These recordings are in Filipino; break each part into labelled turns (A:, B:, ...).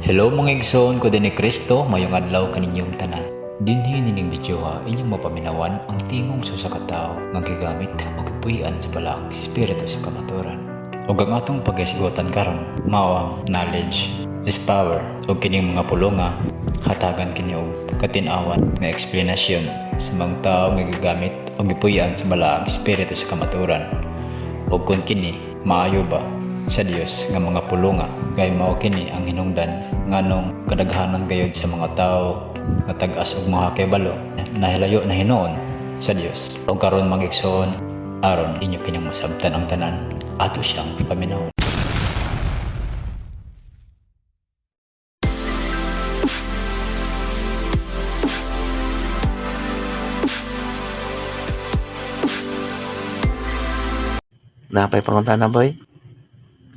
A: Hello mga igsoon ko din ni Kristo, mayong adlaw kaninyong tanan. Dinhi nining video inyong mapaminawan ang tingong susakataw nga gigamit og puy-an sa balaang espiritu sa kamaturan. Ug ang atong pag-isgotan karon mao ang knowledge is power ug kining mga pulonga hatagan kini og katin-awan nga eksplanasyon sa mga tawo nga gigamit og gipuy-an sa balaang espiritu sa kamaturan. Ug kun kini maayo ba sa Dios nga mga pulonga kay mao kini ang hinungdan nganong kadaghanan gayud sa mga tawo nga tag-as og mga kibalo nahilayo na hinuon sa Dios. Ug karon mga igsoon aron inyo kining masabtan ang tanan ato siyang paminawon.
B: Napay pangutana boy?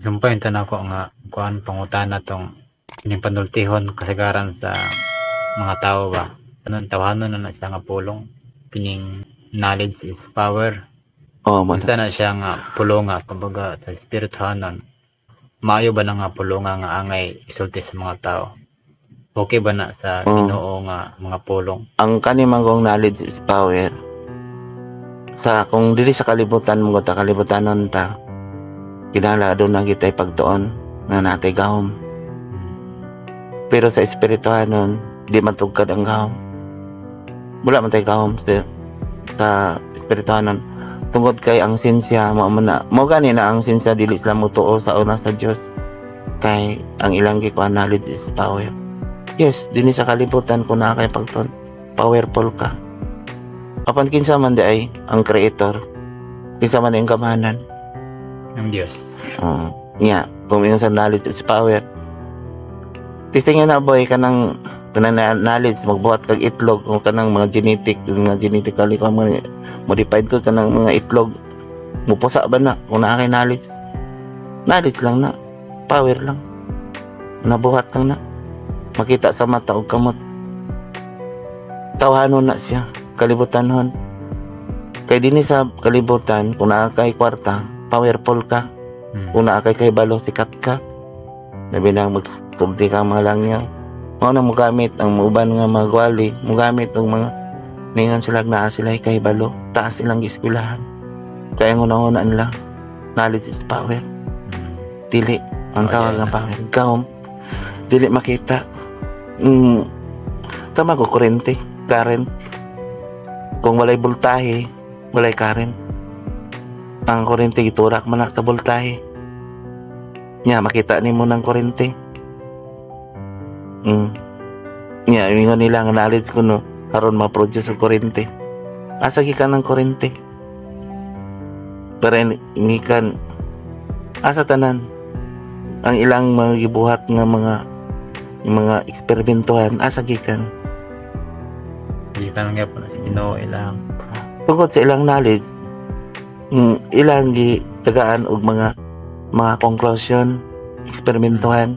C: Yung point na ako nga kuan pangutana tong ining panultihon kasagaran sa mga tao ba. Anong tawanon na siya nga pulong. Kining knowledge is power.
B: Oo,
C: Basta na siya nga pulonga kumbaga sa spirituhanon. Maayo ba na nga pulonga nga angay isulti sa mga tao? Okay ba na sa Ginoo nga mga pulong?
B: ang kanimang knowledge is power. Sa kung dili sa kalibutan mo ta kalibutanon ta. Kinala doon na kita'y pagtuon na natay gahom. Pero sa espirituhanon, di matugkad ang gahom. Wala man tayo gahom sa espirituhanon. Tungkod kay ang sinsya, mo gani na ang sinsya dili sila mutuo sa una sa Dios. Kay ang ilang gikuan knowledge is power. Yes, dinhi sa kalibutan kung naa kay pagtuon, powerful ka. Apan kinsa man di ay ang creator, kinsa man ang kamahanan.
C: Ng Diyos.
B: Kung yung sa knowledge is power. Tistingin na boy kanang knowledge magbuhat kag itlog o kanang mga genetically kung mga modified ko kanang mga itlog mupusa ba na kung naa kay knowledge lang na power lang nabuhat lang na makita sa mata og kamot tawhanon na siya kalibutanon kay dinhi sa kalibutan kung naa kay kwarta powerful ka. Kung naa kay balo sikat ka. Labi na magtugdi ka mga langyaw. Mao na mogamit ang uban nga mga gwali, mogamit og mga ningon sila naa sila kay balo, taas silang eskwelahan. Kaya una-una nila knowledge is power. Dili ang tawag nga power. Gahom dili makita. Tama ko kurente, current. Kung walay voltahe, walay current. Ang kurente giturak man sa voltahe. Nya makita nimo ng kurente. Nya ingon nila nga knowledge kuno aron ma-produce og kurente. Asa gikan ng kurente? Para ingikan asa tanan ang ilang mga gibuhat nga mga eksperimentuhan asa gikan.
C: Hindi ka nang yapon sa Ginoo ilang.
B: Tungkol sa ilang knowledge ilang gi tagaan og mga conclusion eksperimentuhan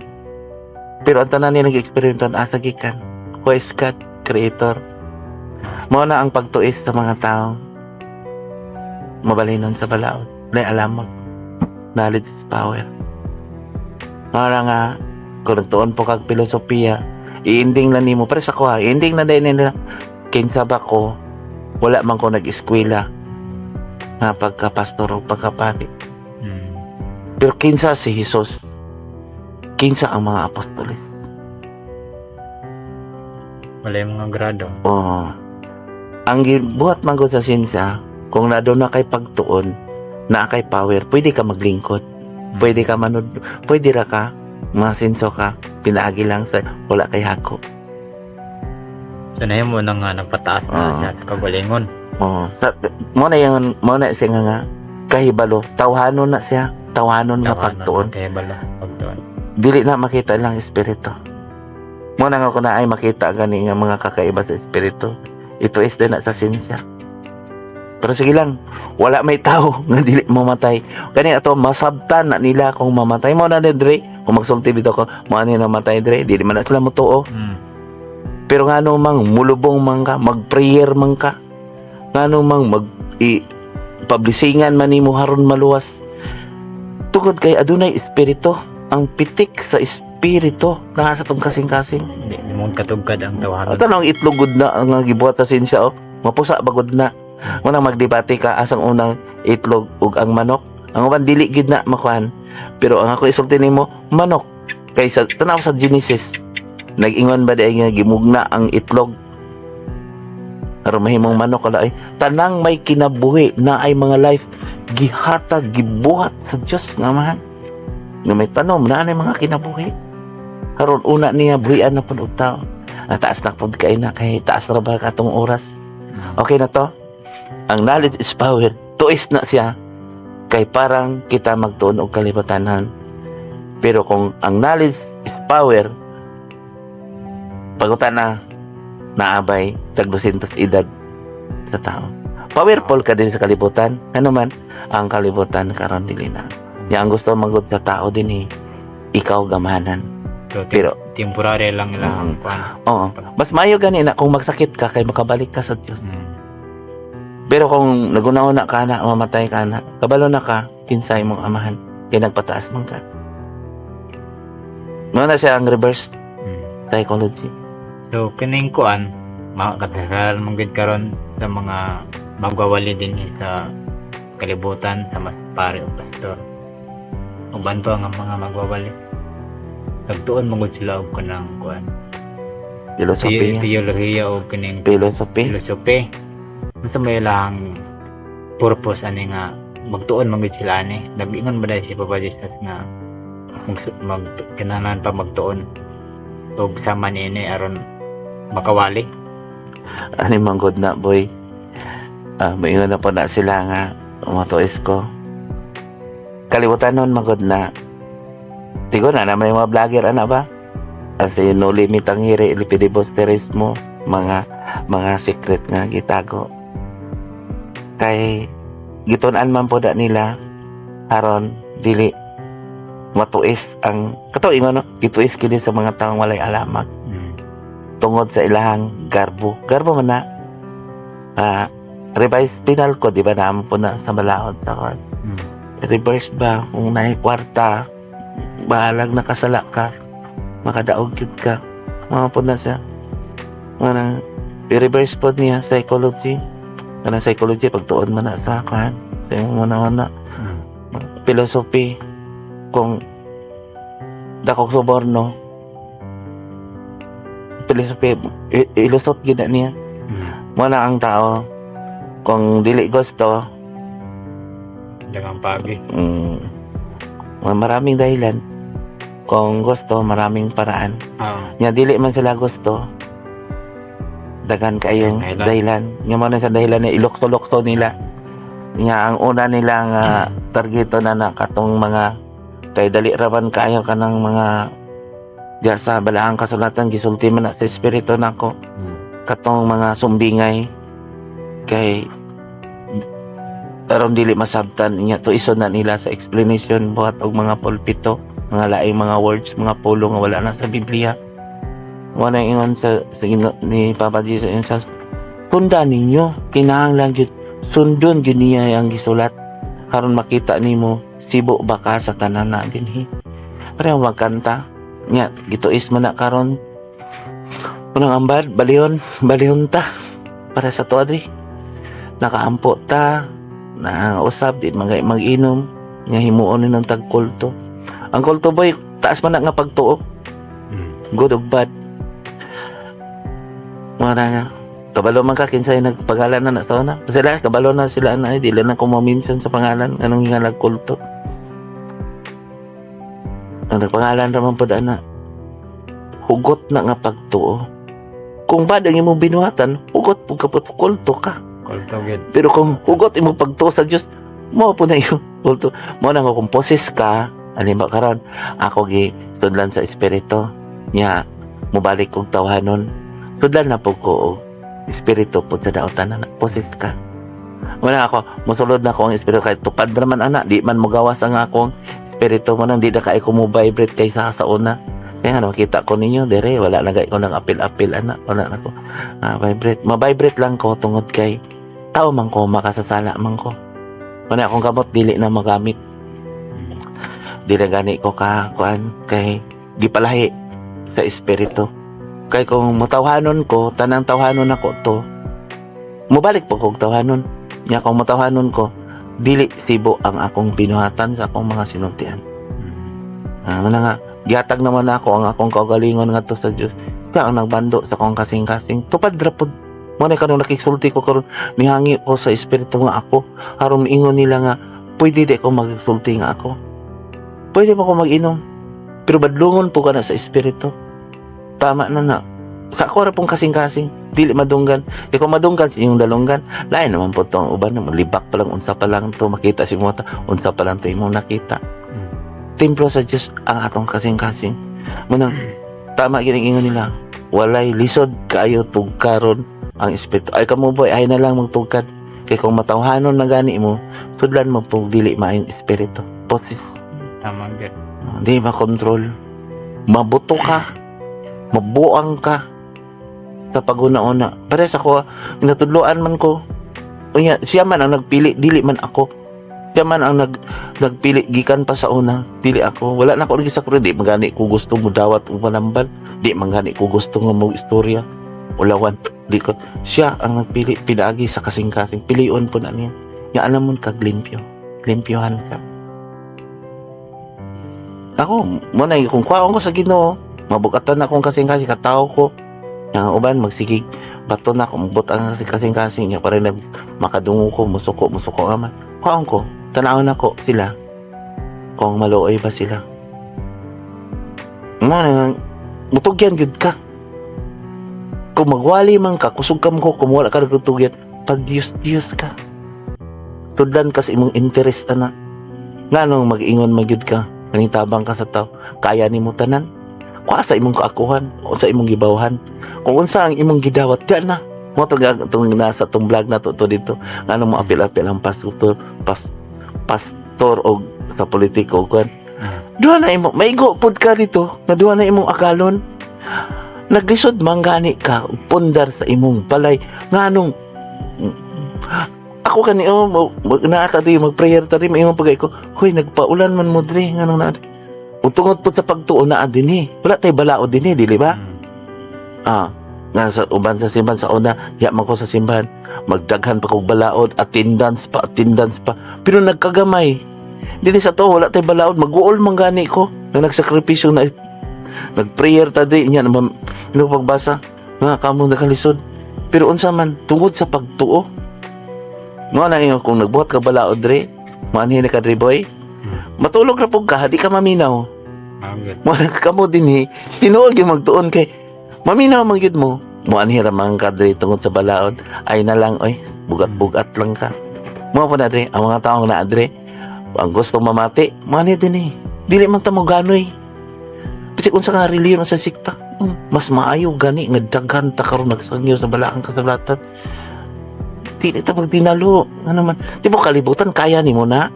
B: pero ang tanan nila gi-eksperimentuhan asa gikan who is God creator mao na ang pagtuis sa mga tao mabalinon sa balaod lay alamang knowledge is power mara nga kung tuon po kag filosofiya i-ending lang nimo pero sa kuha i-ending na din nila kinsa ba ko wala man ko nag-eskwela nga pagka-pastor o pagka-pari. Pero kinsa si Jesus? Kinsa ang mga apostoles?
C: Wala yung mga grado.
B: Ang gibuhat man ko sa sinsya, kung na doon na kay pagtuon, na kay power, pwede ka maglingkod. Pwede ka manood, pwede ra ka, masinso ka, pinaagi lang sa wala kay hako.
C: So na mo nang nagpataas na siya sa kagalingon.
B: Mo na siya nga kahibalo tawhanon na siya tawhanon nga pagtuon
C: kahibalo pagtuon
B: dili na makita lang espiritu mo na nga ko na ay makita gani nga mga kakaiba sa espiritu ito is din na sa sinsya pero sige lang wala may tao nga dili mamatay kani ato masabtan na nila kung mamatay mo na dire kung magsulti dito ko mo ani na matay dire dili man na sila mutuo pero ngano mang mulubong man ka mag-prayer man ka ngano mang publisingan man nimo haron maluwas tungod kay adunay espiritu ang pitik sa espiritu na sa tong kasing-kasing.
C: Di mo katugkad ang tawahan.
B: Ito nang itlog gud na ang gibuhat sa sinsya oh. Mapusa bagod na. Muna magdebate ka asang unang itlog ug ang manok. Ang uban dili gid na makuan. Pero ang ako isulti nimo manok. Kaysa tanaw sa Genesis. Nag-ingon ba day nga gimugna ang itlog? Aron mahimong manok kala ay tanang may kinabuhi na ay mga life gihatag gibuhat sa Dios nga Amahan. Nga may tanom na ay mga kinabuhi. Aron una niya buhian na pud og tao. Taas na pud kay na kay taas ra ba katong oras. Okay na to? Ang knowledge is power. Tuis na siya. Kay parang kita magtuon og kalibutanan. Pero kung ang knowledge is power, pagutan na naabay tag 200 edad sa tao. Powerful ka din sa kalibutan. Ano man ang kalibutan karon dili na. Yang ang gusto magud sa tao din ikaw gamahanan.
C: So,
B: Pero
C: temporary lang ilang kuan.
B: oo, mas mayo gani na kung magsakit ka kay makabalik ka sa Dios. Pero kung nagunahon na ka na, mamatay ka na, kabalo na ka, kinsay mong amahan, kaya nagpataas man ka. Ano na siya ang reverse psychology.
C: So kining kuan makakasal mong gid karon sa mga magwawali din sa kalibutan sa mas pare o pastor. Uban to ang mga magwawali. Nagtuon mong sila og kanang kuan.
B: Philosophy.
C: Teolohiya o kining
B: Philosophy.
C: filosofi. Masa may lang purpose ani nga magtuon man gid sila ani. Nag-ingon ba dahil si Papa Jesus nga kinahanglan pa magtuon og sama niini aron makawali.
B: Ani manggod na boy. Maingon na po na sila nga umatuis ko. Kalibutan nun manggod na. Tigo na may mga vlogger ana ba? Kasi no limit ang hiri lipidibosterismo, mga secret nga gitago. Kay gitunan man po da nila aron dili matuis ang katuingon no gituis kini sa mga taong walay alamag tungod sa ilahang garbo man na revised penal code di ba naman po na sa balaod sa court reverse ba kung naay kwarta bahalag nakasala ka makadaog gyud ka mga po na siya mga i-reverse po niya psychology kanang psychology pagtuon man na sa kan sa imong una philosophy kung dakog suborno philosophy ilusot gid niya mo na ang tao kung dili gusto
C: Dagang pagi.
B: Maraming dahilan kung gusto maraming paraan nya dili man sila gusto dagan kayong dahilan nya mo na sa dahilan na ilokso-lokso nila nya ang una nilang targeto na katong mga kay dali raman kayo kanang mga diya sa balaang kasulatan gisulti man na sa espiritu nako katong mga sumbingay kay aron dili masabtan nya to ison na nila sa explanation buhat og mga pulpito mga laing mga words mga pulong nga wala na sa Biblia wala ingon sa ni Papa Jesus sa tunda ninyo kinahanglan gyud sundon gyud niya ang gisulat aron makita nimo sibo ba ka sa tanan na dinhi parang magkanta nya gituis man na karon unang ambad balihon ta para sa tuadri nakaampo ta na usab di mag-inom nga himuon ni ng tagkulto ang kulto boy taas man na nga pagtuo good ug bad mga nga kabalo man ka kinsay nagpangalan na sa una sila kabalo na sila na dili na ko ma-mention sa pangalan anong hingalag kulto ang nagpangalan raman po na hugot na nga pagtuo kung bad ang imong binuhatan hugot po kapot kulto ka
C: kulto gid
B: pero kung hugot imong pagtuo sa Dios mo po na yung kulto mo na kung poses ka alimba karon ako gi tudlan sa espiritu nya mobalik kog tawhanon tudlan na po ko espiritu po sa daotan na poses ka wala ako mosulod na ko ang espiritu kay tupad naman ana di man mogawas ang akong espiritu mo nang di na kay ko mo vibrate kaysa sa una kaya nga makita ko ninyo dere wala na ko nang apil-apil ana wala na ko vibrate ma-vibrate lang ko tungod kay tao man ko makasasala man ko wala akong kamot dili na magamit dili gani ko ka kuan kay gipalahi sa espiritu. Kay kung matawhanon ko, tanang tawhanon ako to, mubalik po kong tawhanon. Nya kung matawhanon ko, dili sibo ang akong binuhatan sa akong mga sinultian. Ano nga, gihatag naman ako ang akong kaugalingon nga to sa Dios. Kaya ang nagbando sa akong kasing-kasing, tupad rapod. Muna ka nung nakisulti ko karon, nihangi ko sa espiritu nga ako, haron ingon nila nga, pwede di ko magsulti nga ako. Pwede mo ko mag-inom. Pero badlungon po ka na sa espiritu. Tama na na. Sa ako ra pong kasing-kasing, dili madunggan. E kung madunggan sa inyong dalunggan, lain naman po itong uban na libak pa lang, unsa pa lang to makita si mata, unsa pa lang to imong nakita. Templo sa Diyos ang atong kasing-kasing. Munang, tama giningon nila, walay lisod kaayo tugkaron ang espiritu. Ay kamo boy, ay na lang magtugkad. Kay kung matawhanon na gani mo, sudlan mo pong dili maayong espiritu. Posis.
C: Tama gid.
B: Hindi makontrol. Mabuto ka. Mabuang ka sa paguna-una. Pero sa ko, natudloan man ko. Unya, siya man ang nagpili, dili man ako. Siya man ang nagpili, gikan pa sa una, dili ako. Wala na ako lagi sa kuro, di magani ko gusto mo dawat o manambal. Di magani ko gusto nga mo istorya. Ulawan, di ko. Siya ang nagpili, pinaagi sa kasing-kasing. Piliun po na niya. Yan alam mo kag limpyo. Limpyohan ka. Ako, muna kung kwaon ko sa Ginoo, mabugatan akong kasing-kasing, katao ko. Yang uban, magsigig, bato na akong butang kasing-kasing niya para na makadungo ko, musuko naman. Kwaon ko, tanawon ako sila. Kung maluoy ba sila. Mutugyan yun ka. Kung magwali man ka, kusog ka mo, kung wala ka nagtutugyan, pag Diyos ka. Tudlan ka sa imong interest na. Nga nung mag-ingon magyud ka, nanitabang ka sa tao, kaya ni mo tanan. Kuha sa imong kaakuhan, o sa imong gibawhan. Kung unsa ang imong gidawat, diyan na. Mo itong nasa itong vlog na to dito. Nga nung mo apil-apil ang pastor o sa politiko. Duha na imong, maigo pod ka dito, na duha na imong akalon. Naglisod manggani ka, pundar sa imong balay. Nga nung, ako kani naata di mag-prayer ta rin imong pagay ko. Hoy, nagpaulan man mo dre nga nung naadi. Utungod po sa pagtuon na din wala tay balao din dili ba? Nga sa uban sa simbahan sa una, man ko sa simbahan, magdaghan pa kog balaod, attendance pa. Pero nagkagamay. Dili sa to wala tay balaod, mag-uol man gani ko. Nang nagsakripisyo na nag-prayer ta di nya naman pagbasa nga kamo nakalisod. Pero unsa man tungod sa pagtuo. Mo na kung nagbuhat ka balaod dre, manhin ka dre boy. Matulog na po ka, di ka maminaw. Mga kamo din tinuol yung magtuon kay maminaw magyud mo. Muanhira man ka dre tungod sa balaod, ay na lang, oy, bugat-bugat lang ka. Mga po na dre, ang mga taong na dre, ang gustong mamati, manhi din dili man ta mo ganoy. Kasi kung sa nga reliyon sa sikta, mas maayo gani, nga daghan ta karon nagsangyo sa balaang kasablatan. Dili ta magtinalo, ano man. Di mo kalibutan, kaya ni mo na.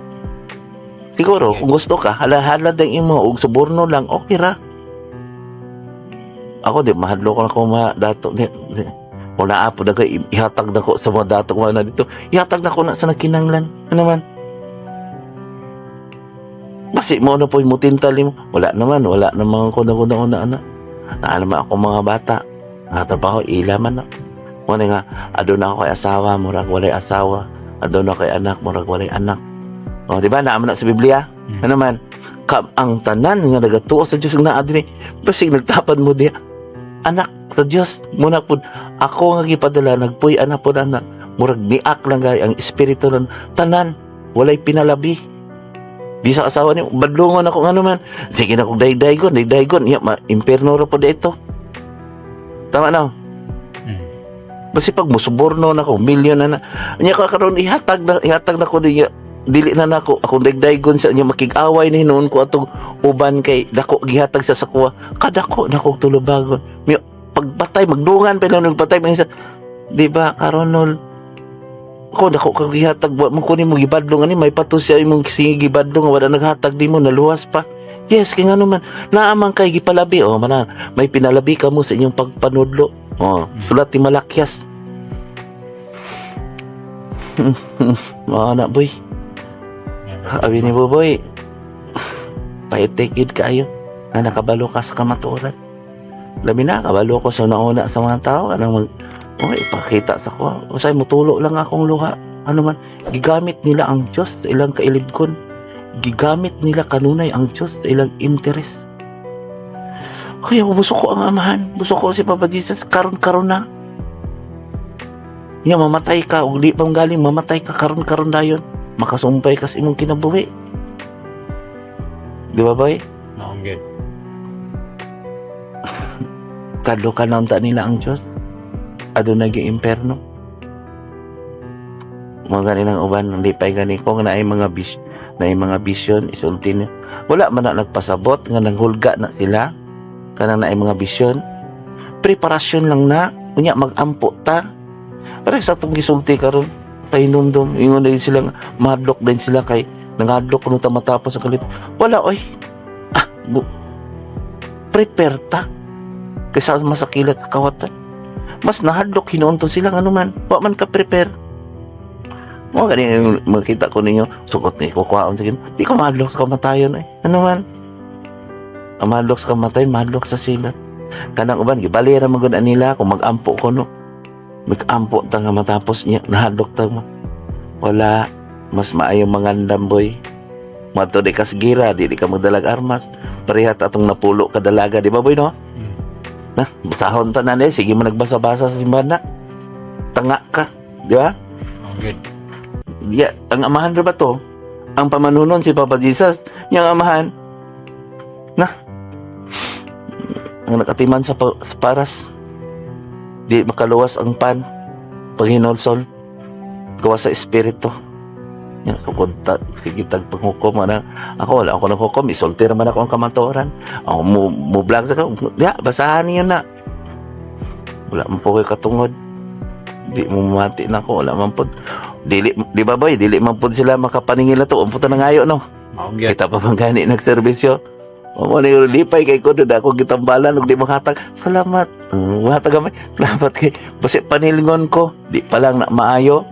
B: Siguro, kung gusto ka, halad ang imo, og suborno lang, okay ra. Ako, di, mahadlo ko na kung mga dato. Wala apo, ihatag na ko sa mga dato ko na dito. Ihatag na ko na sa nakinanglan. Ano naman? Basi mo na po yung mutintali mo. Wala naman ko na anak. Naalaman ako mga bata. Nakatrabaho, ilaman na. Muna nga, adon na ako kay asawa, murag walay asawa. Adon na kay anak, murag walay anak. O, di ba? Naaman na sa Biblia. Ano naman? Ang tanan nga nagatuo sa Diyos ng naadri. Basig nagtapad mo diya. Anak sa Diyos. Muna po, ako nga gipadala, nagpuy anak po na anak. Murag niak lang gay ang espiritu ng tanan. Walay pinalabi. Bisa asawa niyo, badlungan ako nga naman. Sige na kong daydagon. Ya, imperno ra po dito. Tama na. Basi pag musuborno na ko, milyon na. Nya ka karon ihatag na ko diya. Dili na nako akong daydagon sa inyo makig-away na hinuon ko atong uban kay dako gihatag sa sakwa kadako nako tulubagon pagbatay magdungan pa lang nagbatay man di ba karonol ako dako kag gihatag mo kunin mo gibadlong ani may patos siya imong sige gibadlong wala naghatag di mo naluwas pa yes kay ngano man naamang kay gipalabi man may pinalabi ka mo sa inyong pagpanudlo sulat ti Malakyas na boy. Abi ni Boboy, paitikid kayo. nga nakabalo ka sa kamatuoran. Labi na, kabalo ko sa nauna sa mga tao, anong ipakita sa ko. Usay, mutulo lang akong luha. Ano man, gigamit nila ang Diyos sa ilang kailibkon. Gigamit nila kanunay ang Diyos sa ilang interes. Kaya buso ko ang amahan. Buso ko si Papa Jesus, karon-karon na. Ya, mamatay ka, o di pang galing, mamatay ka, karon-karon dayon. Makasumpay ka sa imong kinabuhi. Di ba, boy?
C: Maunggit.
B: Kadlo ka naunta nila ang Diyos. Adunay yung imperno. Mga ganinang uban, hindi pa gani kung na ay mga vision, isulti niyo. Wala man na nagpasabot, nga nanghulga na sila, kanang na ay mga vision. Preparasyon lang na, kunya mag-ampo ta. Para sa itong gisulti karon pahinumdum, ingon din sila, madlock din sila kay, nangadlock kung matapos sa kalip. Wala, oy. Prepare ta. Kaysa masakilat kawatan. Mas nahadlok hinuunton sila nga naman. Wa man ka prepare. Mo gani makita ko ninyo sukot ni kukuhaon sa kin. Di ka mahadlok sa kamatayon ay. Ano man? Ang mahadlok sa kamatayon, mahadlok sa sila. Kanang uban gibalira man gud nila kung mag-ampo ko no. Mag-ampo ta nga matapos niya nahadlok ta mo. Wala, mas maayo mangandam boy. Mato di ka sigira, di ka magdalag armas. Parehat atong napulo ka dalaga, di ba boy no? Na, basahon ta na niya, sige mo nagbasa-basa sa simbahan na. Tanga ka, di ba?
C: Good.
B: Yeah, ang amahan rin ba to? Ang pamanunon si Papa Jesus, niyang amahan. Na, ang nakatiman sa paras. Di makaluwas ang pan, pag hinolsol, gawa sa espiritu. Yan, sukod ta, sige tagpanghukom na. Ako, wala ako naghukom, isulti naman ako ang kamatuoran. Ako, mo-vlog sa ka, basahan niyo na. Wala man po kayo katungod. Di mo mati na ako, wala man po. Di ba boy, dili man po sila makapaningil na to. Umputa na ngayon, no?
C: Maunggit.
B: Kita pa bang gani nagserbisyo? Mo ni lipay kay ko doon ako gitambalan ug di makatag. Salamat. Matag gamay. Salamat kay basi panilingon ko. Di pa lang na maayo.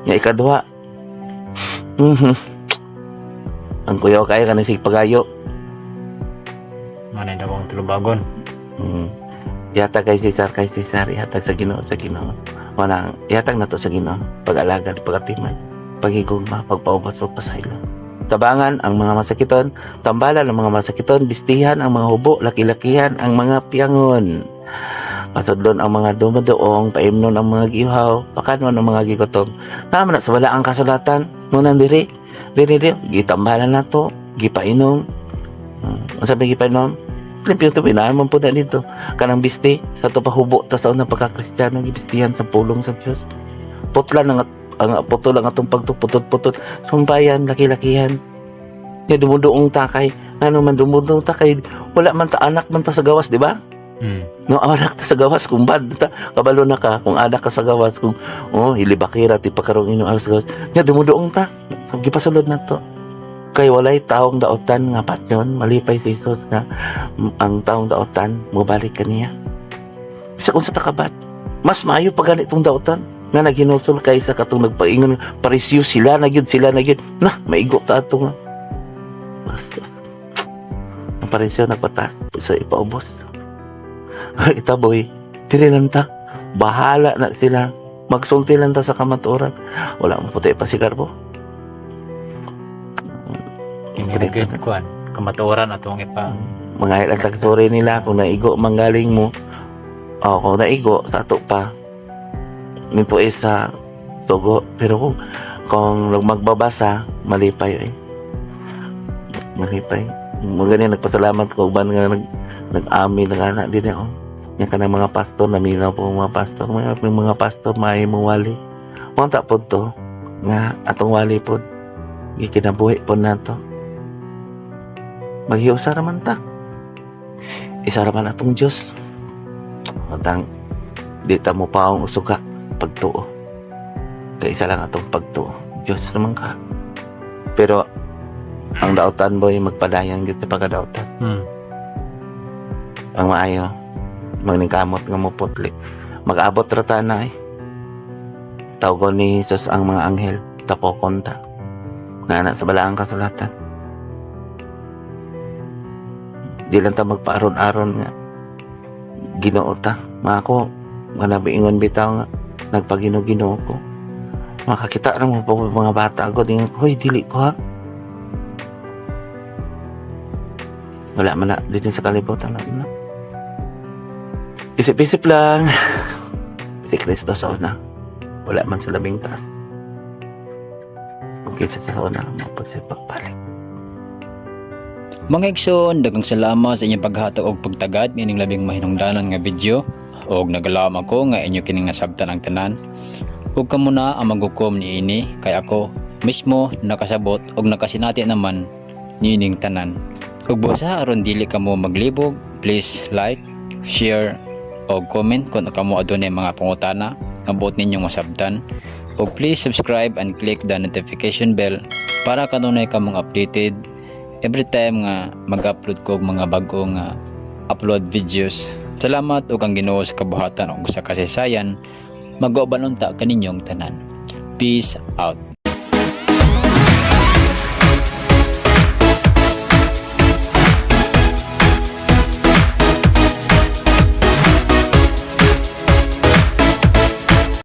B: Nya ikaduha. Ang kuyaw kaya ka sig pagayo.
C: Manay daw ang tulubagon.
B: Yata kay Cesar, yatag sa Ginoo, Wala, yatag na to sa Ginoo. Pag-alaga, pag-atiman, paghigugma, pagpaubos o pasaylo. Tabangan ang mga masakiton, tambalan ang mga masakiton, bistihan ang mga hubo, laki-lakihan ang mga piyangon. Pasudlon ang mga dumadoong, paimnon ang mga gihaw, pakanon ang mga gigutom. Naman na sa wala ang kasulatan, munan diri, gitambalan na to, gipainom. Ang sabi gipainom, limpyo to, pinaaman po na dito. Kanang bisti, sa to pahubo, ta sa unang pagkakristyano, gibistihan sa pulong sa Diyos. Putlan ang putol ang atong pagtuputod-putod. Sumbayan, laki-lakihan. Nga dumudoong takay. Ano man dumudoong takay, wala man ta anak man ta sa gawas, di ba? No, anak ta sa gawas kung bad ta kabalo na ka kung anak ka sa gawas kung hilibakira ti pakarong ino sa gawas nya dumudoong ta gipasulod na to kay walay taong daotan nga patyon malipay si Jesus nga ang taong daotan mobalik kaniya bisa kung sa takabat mas maayo pa ganitong daotan nga naginusol kay sa katong nagpaingon parisyo sila na gyud na maigo ta ato nga basta ang parisyo nagpata sa ipaubos. Ita boy, tiri lang ta. Bahala na sila. Magsulti lang ta sa kamatuoran. Wala mo puti pa si Carbo.
C: Ingrid kuan, kamatuoran atong ipa.
B: Mga ilang story nila kung naigo manggaling mo. Kung naigo sa ato pa. Nito sa tugo. Pero kung magbabasa, malipay Malipay. Magaling nagpasalamat ko ban nga nag-amin na anak din ako. Yan ka ng mga pastor, naminaw po mga pastor. Mga pastor, maaay mong wali. Punta po to, nga atong wali po. Ikinabuhi po na to. Maghiusa raman ta. Isa raman atong Diyos. Matang, di ta mo paong usuga pagtuo. Kaya isa lang atong pagtuo. Diyos naman ka. Pero, ang daotan boy, magpadayan gito pagkadautan. Ang maayo, magningkamot nga mo putli. Mag-abot rata na Tawgon ni Jesus ang mga anghel, tapokonta. Nga na sa balaang kasulatan. Di lang ta magpaaron-aron nga. Ginoo ta. Mga ako, nga nabiingon bitaw nga. Nagpagino-ginoo ko. Makakita na mo pa mga bata ko. Hoy, dili ko ha. Wala man na. Dito sa kalibutan na. Isip-isip lang. Si Kristo sa una. Wala man sa labing taas. Kung kaysa sa una, mapagsipagbalik.
A: Mga igsoon, daghang salamat sa inyong paghatag og pagtagad ining labing mahinungdanan nga video. Og nagalaom ako nga inyo kining nasabtan ang tanan. Ug kamo na ang maghukom niini kay ako mismo nakasabot og nakasinati naman niining tanan. Ug busa aron dili kamo maglibog, please like, share og comment kung kamo adunay mga pangutana nga buot ninyong masabtan. Ug please subscribe and click the notification bell para kanunay kamong updated every time nga mag-upload ko og mga bag-ong upload videos. Salamat ug ang Ginoo sa kabuhatan ug sa kasaysayan. Mag-uban unta kaninyong tanan. Peace out.